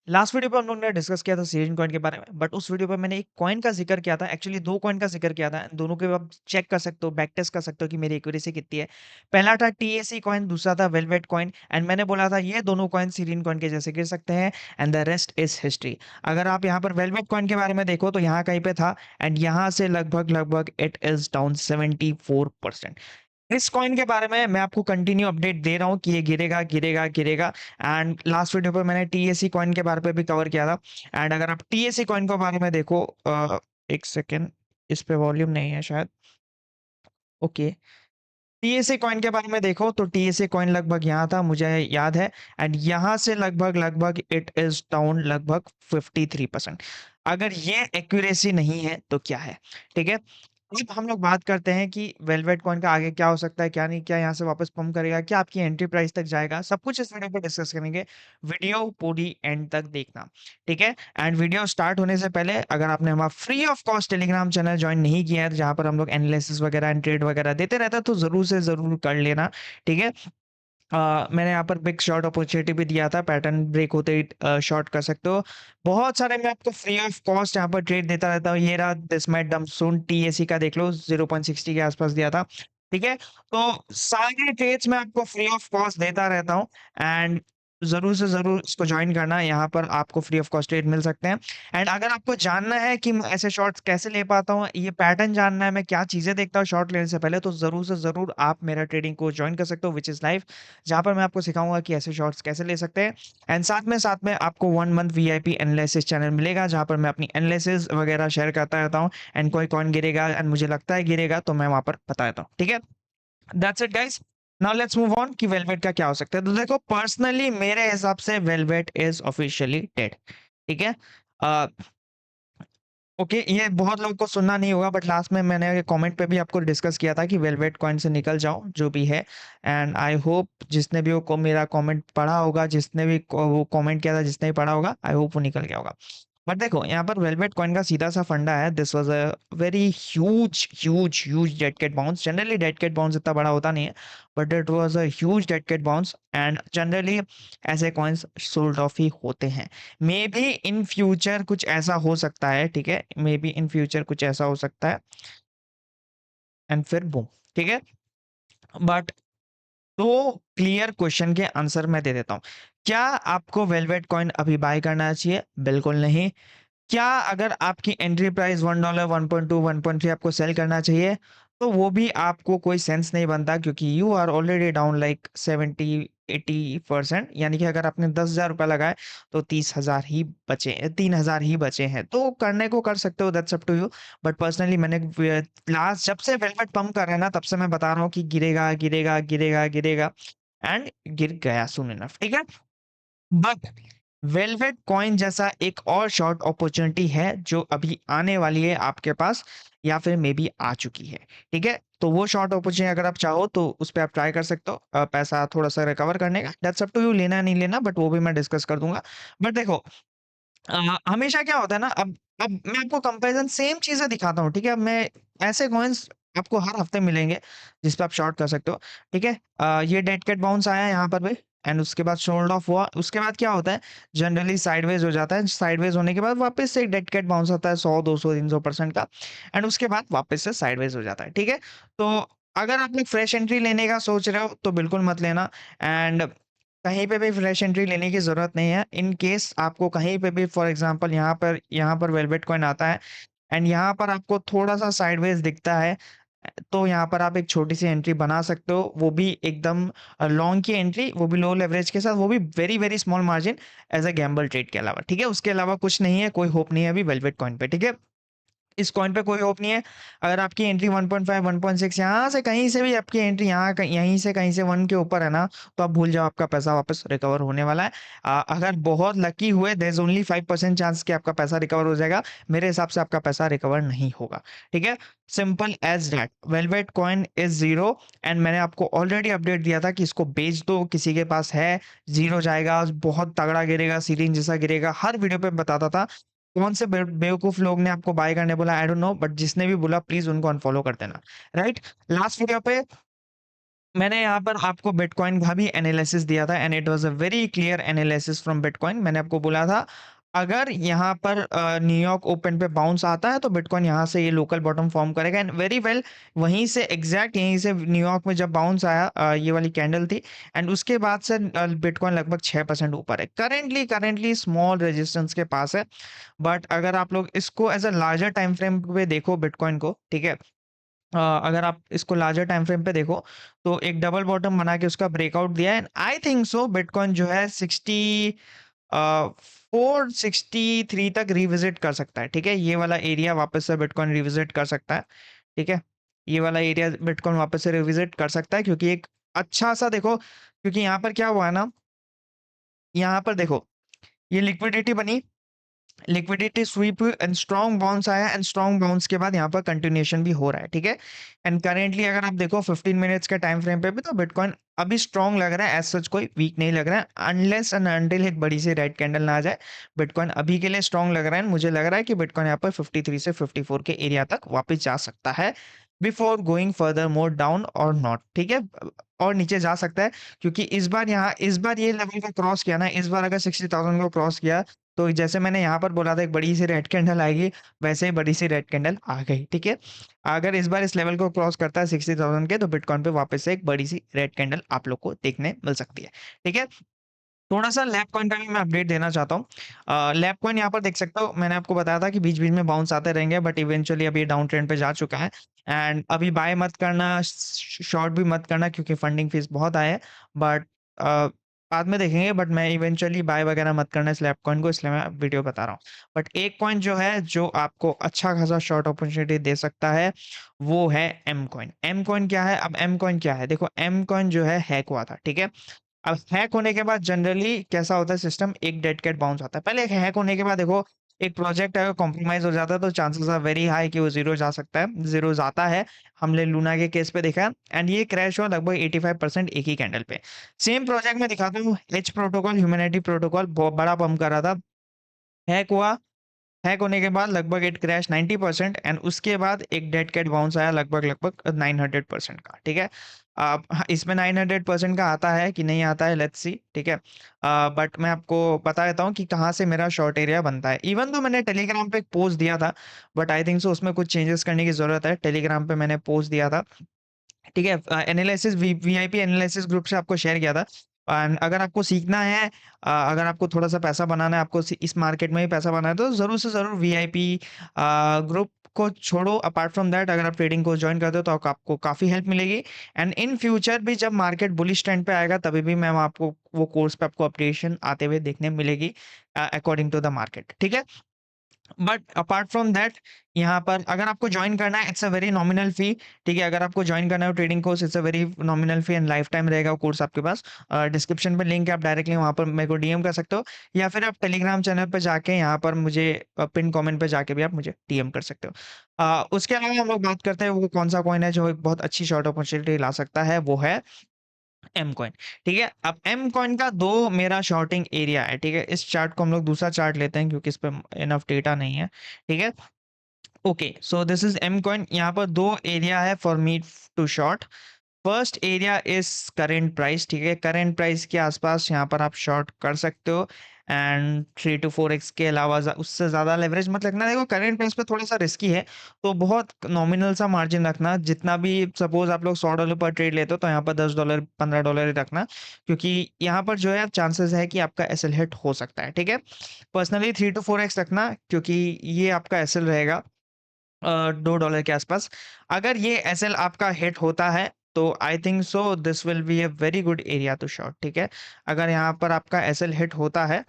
Last video पे हम लोग ने डिस्कस किया था सीरीन कॉइन के बारे में, बट उस वीडियो पे मैंने एक कॉइन का जिक्र किया था, एक्चुअली 2 कॉइन का जिक्र किया था। दोनों के आप चेक कर सकते हो, बैक टेस्ट कर सकते हो कि मेरी एक्यूरेसी कितनी है। पहला था टीएसी कॉइन, दूसरा था वेलवेट कॉइन एंड मैंने बोला था ये दोनों कॉइन सीरीन कॉइन के जैसे गिर सकते हैं and the rest is history. अगर आप यहाँ पर वेलवेट कॉइन के बारे में देखो तो यहाँ कहीं पे था एंड यहाँ से लगभग लगभग इट इज डाउन 74%। इस कॉइन के बारे में मैं आपको कंटिन्यू अपडेट दे रहा हूँ कि ये गिरेगा गिरेगा गिरेगा। एंड लास्ट वीडियो पे मैंने टीएससी कॉइन के बारे में भी कवर किया था। एंड अगर आप टीएससी कॉइन के बारे में देखो, एक सेकेंड, इस पे वॉल्यूम नहीं है शायद। ओके, टीएसए कॉइन के बारे में देखो तो टीएसए कॉइन लगभग यहाँ था, मुझे याद है। एंड यहाँ से लगभग लगभग इट इज डाउन लगभग 53%। अगर ये एक्यूरेसी नहीं है तो क्या है? ठीक है, अब हम लोग बात करते हैं कि वेलवेट कॉइन का आगे क्या हो सकता है, क्या नहीं, क्या यहाँ से वापस पंप करेगा, क्या आपकी एंट्री प्राइस तक जाएगा, सब कुछ इस वीडियो पे डिस्कस करेंगे। वीडियो पूरी एंड तक देखना, ठीक है। एंड वीडियो स्टार्ट होने से पहले अगर आपने हमारा free of cost Telegram channel join नहीं किया है, जहाँ पर हम लोग एनालिसिस वगैरह एंड ट्रेड वगैरह देते रहते हैं, तो जरूर से जरूर कर लेना, ठीक है। मैंने यहाँ पर बिग शॉर्ट अपॉर्चुनिटी भी दिया था, पैटर्न ब्रेक होते ही शॉर्ट कर सकते हो। बहुत सारे मैं आपको फ्री ऑफ कॉस्ट यहाँ पर ट्रेड देता रहता हूँ। ये रहा दिस माइट डम सून, टीएससी का देख लो, 0.60 के आसपास दिया था, ठीक है। तो सारे ट्रेड्स मैं आपको फ्री ऑफ कॉस्ट देता रहता हूँ एंड जरूर से जरूर इसको ज्वाइन करना, यहाँ पर आपको फ्री ऑफ कॉस्ट ट्रेड मिल सकते हैं। एंड अगर आपको जानना है कि मैं ऐसे शॉर्ट्स कैसे ले पाता हूँ, ये पैटर्न जानना है, मैं क्या चीजें देखता हूँ शॉर्ट लेने से पहले, तो जरूर से जरूर आप मेरा ट्रेडिंग को ज्वाइन कर सकते हो विच इज लाइव, जहाँ पर मैं आपको सिखाऊंगा कि ऐसे शॉर्ट्स कैसे ले सकते हैं। एंड साथ में आपको 1 मंथ वीआईपी एनालिसिस चैनल मिलेगा, जहाँ पर मैं अपनी एनालिसिस वगैरह शेयर करता रहता हूँ। एंड कोई कौन गिरेगा एंड मुझे लगता है गिरेगा तो मैं वहां पर बता देता हूँ, ठीक है। That's it guys. Now let's move on कि वेलवेट का क्या हो सकता है। तो देखो, पर्सनली मेरे हिसाब से वेलवेट इज ऑफिशियली डेड, ठीक है। ओके, ये बहुत लोगों को सुनना नहीं होगा, बट लास्ट में मैंने कमेंट पे भी आपको डिस्कस किया था कि वेलवेट कॉइन से निकल जाओ जो भी है। एंड आई होप जिसने भी वो मेरा कमेंट पढ़ा होगा, जिसने भी वो कमेंट किया था, जिसने भी पढ़ा होगा, आई होप वो निकल गया होगा। बट देखो, यहाँ पर वेलवेट कॉइन का सीधा सा फंडा है, this was a very huge huge huge dead cat bounce. Generally dead cat bounce इतना बड़ा होता नहीं है, but it was a huge dead cat bounce and generally ऐसे कॉइन्स सोल्ड ऑफ ही होते हैं। मे बी इन फ्यूचर कुछ ऐसा हो सकता है, ठीक है, मे बी इन फ्यूचर कुछ ऐसा हो सकता है एंड फिर बूम, ठीक है। बट दो क्लियर क्वेश्चन के आंसर मैं दे देता हूँ। क्या आपको वेलवेट कॉइन अभी बाय करना चाहिए? बिल्कुल नहीं। क्या अगर आपकी एंट्री प्राइस $1, 1.2, 1.3 आपको सेल करना चाहिए? तो वो भी आपको कोई सेंस नहीं बनता, क्योंकि you are already down like 70-80%। यानी कि अगर आपने 10,000 रुपये लगाए तो 30,000 ही बचे, 3,000 ही बचे हैं। तो करने को कर सकते हो, that's up to you. But personally मैंने लास्ट जब से वेलवेट पंप कर रहा है ना, तब से मैं बता रहा हूँ कि गिरेगा गिरेगा गिरेगा गिरेगा एंड गिर गया सून इनफ, ठीक है। बट वेलवेट कॉइन जैसा एक और शॉर्ट अपॉर्चुनिटी है जो अभी आने वाली है आपके पास, या फिर मे बी आ चुकी है, ठीक है। तो वो शॉर्ट अपॉर्चुनिटी अगर आप चाहो तो उस पर आप ट्राई कर सकते हो, पैसा थोड़ा सा रिकवर करने का, दैट्स अप टू यू, लेना नहीं लेना, बट वो भी मैं डिस्कस कर दूंगा। बट देखो, हमेशा क्या होता है ना, अब मैं आपको कंपैरिजन सेम चीजें दिखाता हूँ, ठीक है। अब मैं ऐसे कॉइन्स आपको हर हफ्ते मिलेंगे जिस पे आप शॉर्ट कर सकते हो, ठीक है। ये डेड कैट बाउंस आया यहाँ पर भी एंड उसके बाद सोल्ड ऑफ हुआ। उसके बाद क्या होता है, जनरली साइडवेज हो जाता है, साइडवेज होने के बाद वापस से एक डेड कैट बाउंस आता है 100, 200, 300% का, एंड उसके बाद वापस से साइडवेज हो जाता है, ठीक है। तो अगर आप लोग फ्रेश एंट्री लेने का सोच रहे हो तो बिल्कुल मत लेना। एंड कहीं पे भी फ्रेश एंट्री लेने की ज़रूरत नहीं है। इन केस आपको कहीं पे भी फॉर एग्ज़ाम्पल यहाँ पर वेलवेट कॉइन आता है एंड यहाँ पर आपको थोड़ा-सा साइडवेज़ दिखता है, तो यहाँ पर आप एक छोटी-सी एंट्री बना सकते हो, वो भी एकदम लॉन्ग की एंट्री, वो भी लो लेवरेज के साथ, वो भी very, very small margin as a gamble trade के अलावा, ठीक है? उसके अलावा कुछ नहीं है, कोई होप नहीं है अभी वेलवेट कॉइन पे, ठीक है? इस कॉइन पे कोई होप नहीं है। अगर आपकी एंट्री 1.5 1.6 यहाँ से कहीं से भी आपकी एंट्री यहीं से कहीं से 1 के ऊपर है ना, तो आप भूल जाओ, आपका पैसा वापस रिकवर होने वाला है। अगर बहुत लकी हुए, देयर इज ओनली 5% चांस कि आपका पैसा रिकवर हो जाएगा। मेरे हिसाब से आपका पैसा रिकवर नहीं होगा, ठीक है। Simple as that, velvet coin is zero and मैंने आपको ऑलरेडी अपडेट दिया था कि इसको बेच दो, किसी के पास है, जीरो जाएगा, बहुत तगड़ा गिरेगा, सीलिंग जैसा गिरेगा, हर वीडियो पे बताता था। कौन से बेवकूफ लोग ने आपको बाय करने बोला, आई डोंट नो, बट जिसने भी बोला प्लीज उनको अनफॉलो कर देना, राइट। लास्ट वीडियो पे मैंने यहाँ पर आपको बिटकॉइन का भी एनालिसिस दिया था and it was a very clear analysis from bitcoin. मैंने आपको बोला था अगर यहाँ पर न्यूयॉर्क ओपन पे बाउंस आता है तो बिटकॉइन यहाँ से ये लोकल बॉटम फॉर्म करेगा एंड वेरी वेल वहीं से एग्जैक्ट यहीं से न्यूयॉर्क में जब बाउंस आया ये वाली कैंडल थी एंड उसके बाद से बिटकॉइन लगभग 6% ऊपर है। करेंटली स्मॉल रेजिस्टेंस के पास है। बट अगर आप लोग इसको as a larger time frame पे देखो बिटकॉइन को, ठीक है, अगर आप इसको लार्जर टाइम फ्रेम पे देखो तो एक डबल बॉटम बना के उसका ब्रेकआउट दिया है and I think so bitcoin जो है 463 तक रिविजिट कर सकता है। ठीक है, ये वाला एरिया वापस से बिटकॉइन रिविजिट कर सकता है। ठीक है, ये वाला एरिया बिटकॉइन वापस से रिविजिट कर सकता है क्योंकि एक अच्छा सा देखो, क्योंकि यहाँ पर क्या हुआ है ना, यहाँ पर देखो ये लिक्विडिटी बनी, liquidity SVEEP and strong bounce आया एंड स्ट्रॉन्ग बाउंस के बाद यहाँ पर कंटिन्यूएशन भी हो रहा है। ठीक है, एंड करेंटली अगर आप देखो 15 मिनट्स के टाइम फ्रेम पे भी तो बिटकॉइन अभी स्ट्रॉन्ग लग रहा है, एज सच कोई वीक नहीं लग रहा है अनलेस एंड अनटिल एक बड़ी सी रेड कैंडल ना आ जाए। बिटकॉइन अभी के लिए स्ट्रॉन्ग लग रहा है, मुझे लग रहा है कि बिटकॉइन यहाँ पर 53 से 54 के एरिया तक वापस जा सकता है before going further more down और नॉट। ठीक है, और नीचे जा सकता है क्योंकि इस बार ये लेवल को क्रॉस किया ना, इस बार अगर 60,000 को क्रॉस किया तो जैसे मैंने यहाँ पर बोला था एक बड़ी सी रेड कैंडल आएगी, वैसे ही बड़ी सी रेड कैंडल आ गई। ठीक है, अगर इस बार इस लेवल को क्रॉस करता है 60,000 के तो बिटकॉइन पे वापस से एक बड़ी सी रेड कैंडल आप लोग को देखने मिल सकती है। ठीक है, थोड़ा सा लैब कॉइन का भी मैं अपडेट देना चाहता हूँ। लैब कॉइन यहाँ पर देख सकते हो, मैंने आपको बताया था कि बीच बीच में बाउंस आते रहेंगे बट इवेंचुअली अभी डाउन ट्रेंड पे जा चुका है एंड अभी बाय मत करना, शॉर्ट भी मत करना क्योंकि फंडिंग फीस बहुत आए है। बट बाद में देखेंगे, बट मैं इवेंचुअली बाय वगैरह मत करना इस लैब कॉइन को, इसलिए मैं वीडियो बता रहा हूँ। बट एक कॉइन जो है जो आपको अच्छा खासा शॉर्ट अपॉर्चुनिटी दे सकता है वो है एम कॉइन। एम कॉइन क्या है, अब एम कॉइन क्या है, देखो एम कॉइन जो है हैक हुआ था। ठीक है, अब हैक होने के बाद जनरली कैसा होता है सिस्टम, एक डेड कैट बाउंस आता है। पहले हैक होने के बाद देखो एक प्रोजेक्ट अगर कॉम्प्रोमाइज हो जाता है तो चांसेस आर वेरी हाई कि वो जीरो जा सकता है, जीरो जाता है। हमने लूना के केस पे देखा है एंड ये क्रैश हुआ लगभग 85% एक ही कैंडल पे। सेम प्रोजेक्ट में दिखाता हूँ, एच प्रोटोकॉल, ह्यूमैनिटी प्रोटोकॉल बहुत बड़ा पंप कर रहा था, हैक हुआ, हैक होने के बाद लगभग इट क्रैश 90% एंड उसके बाद एक डेड कैट बाउंस आया लगभग लगभग 900% का। ठीक है, अब हाँ, इसमें 900% का आता है कि नहीं आता है, लेट्स सी। ठीक है, बट मैं आपको बता देता हूँ कि कहाँ से मेरा शॉर्ट एरिया बनता है। इवन तो मैंने टेलीग्राम पे एक पोस्ट दिया था बट आई थिंक सो उसमें कुछ चेंजेस करने की जरूरत है। टेलीग्राम पे मैंने पोस्ट दिया था, ठीक है, एनालिसिस वीआईपी एनालिसिस ग्रुप से आपको शेयर किया था। एंड अगर आपको सीखना है, अगर आपको थोड़ा सा पैसा बनाना है, आपको इस मार्केट में ही पैसा बनाना है तो जरूर से जरूर वीआईपी ग्रुप को छोड़ो। अपार्ट फ्रॉम दैट अगर आप ट्रेडिंग कोर्स ज्वाइन करते हो तो आपको काफी हेल्प मिलेगी एंड इन फ्यूचर भी जब मार्केट बुलिश ट्रेंड पे आएगा तभी भी मैं आपको वो कोर्स पे आपको अपडेशन आते हुए देखने मिलेगी अकॉर्डिंग टू द मार्केट। ठीक है, बट अपार्ट फ्रॉम दैट यहाँ पर अगर आपको ज्वाइन करना है it's a very nominal fee. ठीक है, अगर आपको ज्वाइन करना है trading course it's a very nominal fee and life time रहेगा वो कोर्स आपके पास। डिस्क्रिप्शन पे लिंक है, आप डायरेक्टली वहाँ पर मेरे को डीएम कर सकते हो या फिर आप टेलीग्राम चैनल पर जाके यहाँ पर मुझे पिन कमेंट पे जाके भी आप मुझे डीएम कर सकते हो। उसके अलावा हम लोग बात करते हैं वो कौन सा कॉइन है जो एक बहुत अच्छी शॉर्ट अपॉर्चुनिटी ला सकता है, वो है एम कॉइन। ठीक है, अब एम कॉइन का दो मेरा शॉर्टिंग एरिया है। ठीक है, इस चार्ट को हम लोग दूसरा चार्ट लेते हैं क्योंकि इस पे इनफ डेटा नहीं है। ठीक है, okay, so this is M coin. यहाँ पर दो एरिया है for me to short. First area is current price. ठीक है, करेंट प्राइस के आसपास यहाँ पर आप शॉर्ट कर सकते हो एंड 3 to 4x के अलावा उससे ज्यादा लेवरेज मत रखना। देखो करेंट प्राइस पे थोड़ा सा रिस्की है तो बहुत नॉमिनल सा मार्जिन रखना, जितना भी सपोज आप लोग $100 पर ट्रेड लेते हो तो यहाँ पर $10 $15 ही रखना क्योंकि यहाँ पर जो है चांसेस है कि आपका एसएल हिट हो सकता है। ठीक है, पर्सनली 3 to 4x रखना क्योंकि ये आपका एसएल रहेगा $2 के आसपास। अगर ये एसएल आपका हिट होता है तो I think so this will be a very good area to short. ठीक है, अगर यहाँ पर आपका एसएल हिट होता है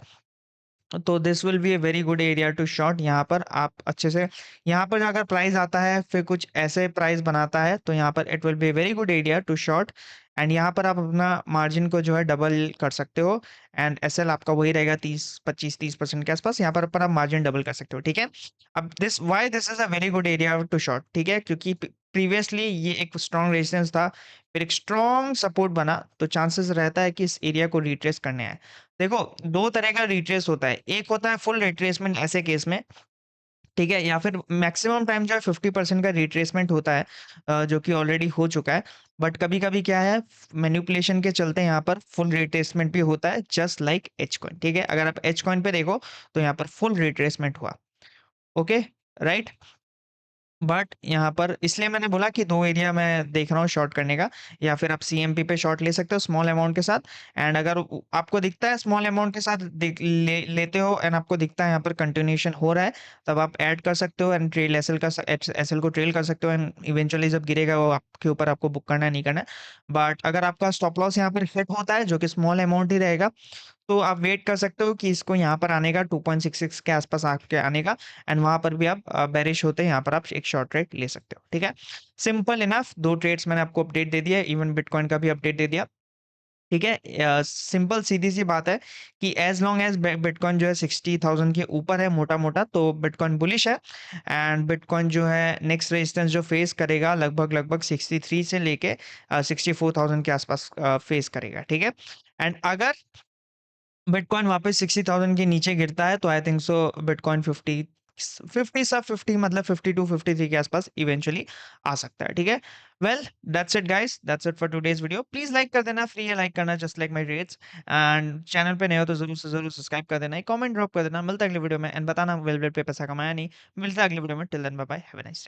तो this will be a very good area to short. यहाँ पर आप अच्छे से, यहाँ पर अगर प्राइस आता है फिर कुछ ऐसे प्राइस बनाता है तो यहाँ पर it will be a very good area to short and यहाँ पर आप अपना मार्जिन को जो है डबल कर सकते हो एंड एसएल आपका वही रहेगा 25-30% के आसपास। यहाँ पर आप मार्जिन डबल कर सकते हो। ठीक है, अब this is a very good area to short. ठीक है, क्योंकि प्रीवियसली ये एक स्ट्रॉन्ग रेजिस्टेंस था, फिर एक स्ट्रॉन्ग सपोर्ट बना तो चांसेस रहता है कि इस एरिया को रिट्रेस करने आए। देखो दो तरह का रिट्रेस होता है, एक होता है फुल रिट्रेसमेंट ऐसे केस में ठीक है? या फिर मैक्सिमम टाइम जो है 50% का रिट्रेसमेंट होता है, जो कि ऑलरेडी हो चुका है। बट कभी-कभी क्या है, मैनिपुलेशन के चलते यहाँ पर फुल रिट्रेसमेंट भी होता है, जस्ट लाइक एच कॉइन, ठीक है? अगर आप एच कॉइन पे देखो तो यहाँ पर फुल रिट्रेसमेंट हुआ। Okay, right? बट यहाँ पर इसलिए मैंने बोला कि 2 एरिया मैं देख रहा हूँ शॉर्ट करने का, या फिर आप सीएमपी पे शॉर्ट ले सकते हो स्मॉल अमाउंट के साथ। एंड अगर आपको दिखता है स्मॉल अमाउंट के साथ लेते हो एंड आपको दिखता है यहाँ पर कंटिन्यूएशन हो रहा है, तब आप ऐड कर सकते हो एंड ट्रेल एसएल को ट्रेल कर सकते हो, एंड इवेंचुअली जब गिरेगा वो आपके ऊपर, आपको बुक करना है नहीं करना है। बट अगर आपका स्टॉप लॉस यहाँ पर हिट होता है जो कि स्मॉल अमाउंट ही रहेगा, तो आप वेट कर सकते हो कि इसको यहाँ पर आने का 2.66 के आसपास आके आने का, एंड वहां पर भी आप बेरिश होते हैं, यहाँ पर आप एक शॉर्ट ट्रेड ले सकते हो। ठीक है, सिंपल इनफ, 2 ट्रेड्स मैंने आपको अपडेट दे दिया, इवन बिटकॉइन का भी अपडेट दे दिया। ठीक है, सिंपल सीधी सी बात है कि एज लॉन्ग एज बिटकॉइन जो है 60,000 के ऊपर है मोटा मोटा, तो बिटकॉइन बुलिश है। एंड बिटकॉइन जो है नेक्स्ट रेजिस्टेंस जो फेस करेगा लगभग लगभग 63 से लेके 64,000 के आसपास फेस करेगा। ठीक है, एंड अगर बिटकॉइन वापस 60,000 के नीचे गिरता है तो आई थिंक सो बिटकॉइन 50 मतलब 52 53 के आसपास इवेंचुअली आ सकता है। ठीक है, well that's it guys, that's it for today's video. Please like कर देना, फ्री है लाइक करना, just like my rates. And channel पे नए हो तो जरूर से जरूर सब्सक्राइब कर देना, कमेंट ड्रॉप कर देना। मिलता है अगले वीडियो में, एंड बताना वेलवेट पे पैसा कमाया नहीं। मिलता है अगले वीडियो में, till then bye bye, have a nice day.